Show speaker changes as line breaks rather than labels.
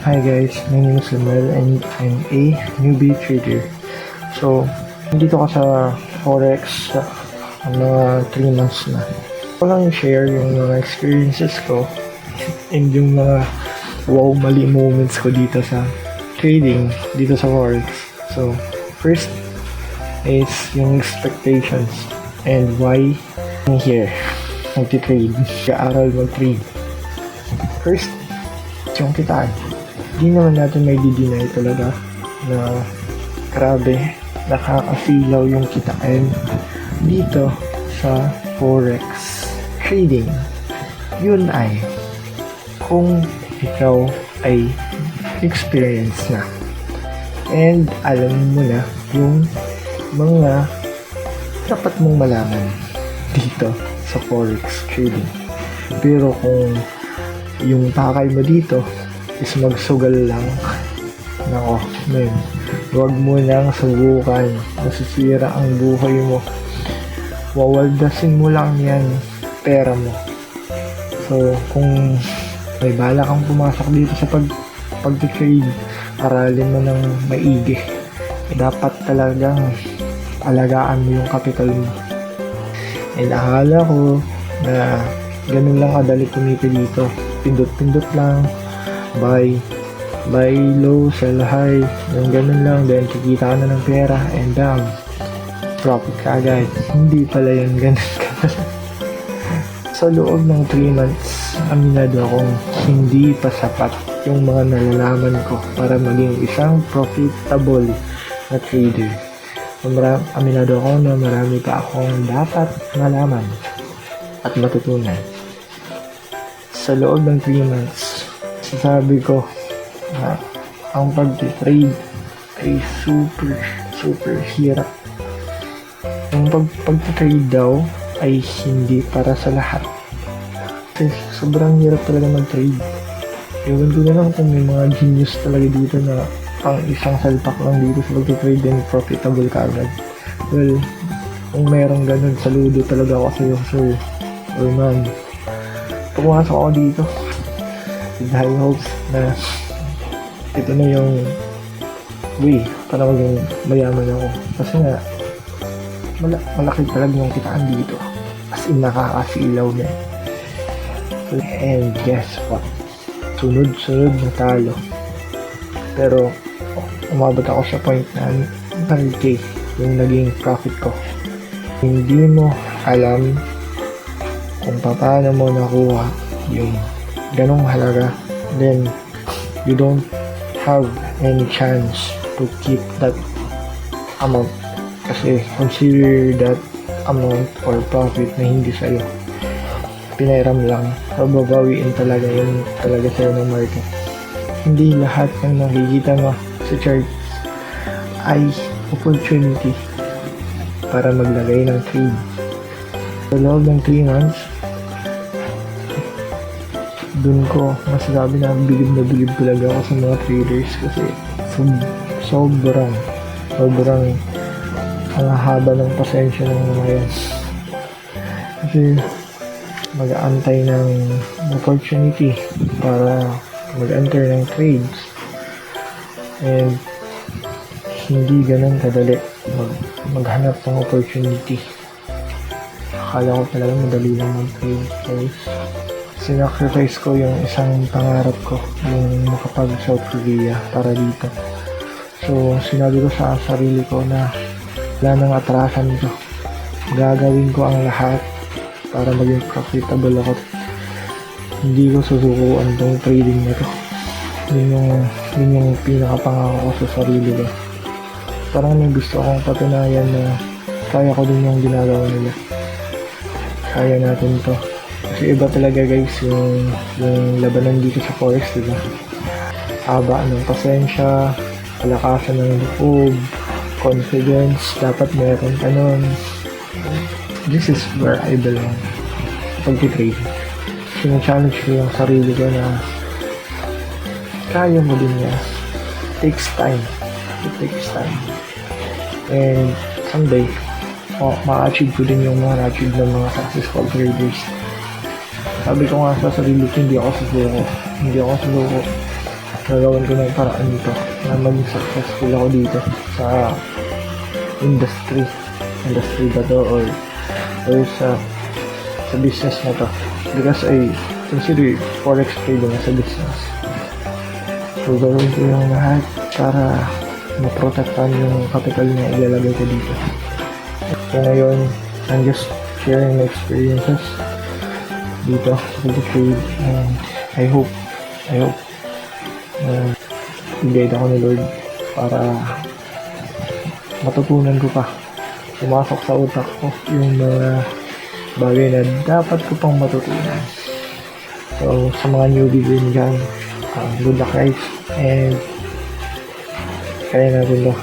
Hi guys, my name is Lemel and I'm a newbie trader. So, nandito ko sa Forex mga 3 months na. Ko lang i-share yung mga experiences ko and yung mga wow mali moments ko dito sa trading, dito sa Forex. So, first is yung expectations and why I'm here nagtitrade, kaaral mag-trade. First, yung kitaan. Hindi naman natin may di-deny talaga na grabe, nakakasilaw yung kitaan dito sa Forex trading. Yun ay kung ikaw ay experience na and alam mo na yung mga dapat mong malaman dito sa Forex trading. Pero kung yung pakay mo dito is magsugal lang, nako men, huwag mo nang subukan, masisira ang buhay mo, wawaldasin mo lang yan pera mo. So kung may bala kang pumasok dito sa pag-trade, aralin mo ng maigi. Dapat talagang alagaan mo yung capital mo. And akala ko na ganun lang kadali kumita dito, pindot-pindot lang, buy low, sell high, yung ganun lang, then kikita ka na ng pera and profit ka agad. Hindi pala yan ganun ka. Sa loob ng 3 months, aminado akong hindi pa sapat yung mga nalalaman ko para maging isang profitable na trader. Aminado ako na marami pa akong dapat malaman at matutunan. Sa loob ng 3 months, sabi ko na ang pag-trade ay super hirap. Yung pag-trade daw ay hindi para sa lahat. Kasi sobrang hirap talaga mag-trade. Ewan ko na lang kung may mga genius talaga dito na pang isang salpak lang dito sa pag-trade and profitable ka agad. Well, kung mayroong ganun, saludo talaga ako sa'yo, sir or man. Pumasok ako dito with high hopes na ito na yung way para maging mayaman ako. Kasi nga, malaki talaga yung kitaan dito. As in, nakakasilaw na. And guess what? Sunod-sunod na talo. Pero, umabot ako sa point na 100k yung naging profit ko. Hindi mo alam kung paano mo nakuha yung ganong halaga, then you don't have any chance to keep that amount. Kasi consider that amount or profit na hindi sa'yo, pinairam lang, babawiin talaga yun talaga sa'yo ng market. Hindi lahat ng nakikita mo sa chart ay opportunity para maglagay ng trade. Sa loob ng 3 months, dun ko masasabi na bilib talaga ako sa mga traders kasi sobrang ang haba ng pasensya ng mga yan. Kasi mag-aantay ng opportunity para mag-enter ng trades and hindi ganun kadali maghanap ng opportunity. Akala ko talaga madali lang mag-trade guys. Sinacrifice ko yung isang pangarap ko, yung makapag South Korea para dito. So sinabi ko sa sarili ko na wala nang atrasan ito. Gagawin ko ang lahat para maging profitable ako. Hindi ko susukuan tong trading na to. Yun yung pinakapangako ko sa sarili ko. Parang may gusto akong patunayan na kaya ko din yung ginagawa nila. Kaya natin to. Kasi iba talaga guys yung labanan dito sa Forex, diba? Haba ng pasensya, palakasan ng loob, confidence, dapat meron ka nun. This is where I belong pag-trade. Sina-challenge ko yung sarili ko na kaya mo din yan. It takes time. And someday, ma-achieve ko din yung mga na-achieve ng mga successful traders. Sabi ko nga sa sarili ko, hindi ako susuko. gagawin ko ng paraan dito na maging successful ako dito sa industry ba to or sa business na to, because I consider forex trading as a business. So gagawin ko yung lahat para maprotektan yung capital na ilalagay ko dito. So ngayon, I'm just sharing my experiences dito sa pag-trade, and I hope i-guide ako ni Lord para matutunan ko pa, pumasok sa utak ko yung mga bagay na dapat ko pang matutunan. So sa mga newbie din dyan, good luck guys, and kaya natin to.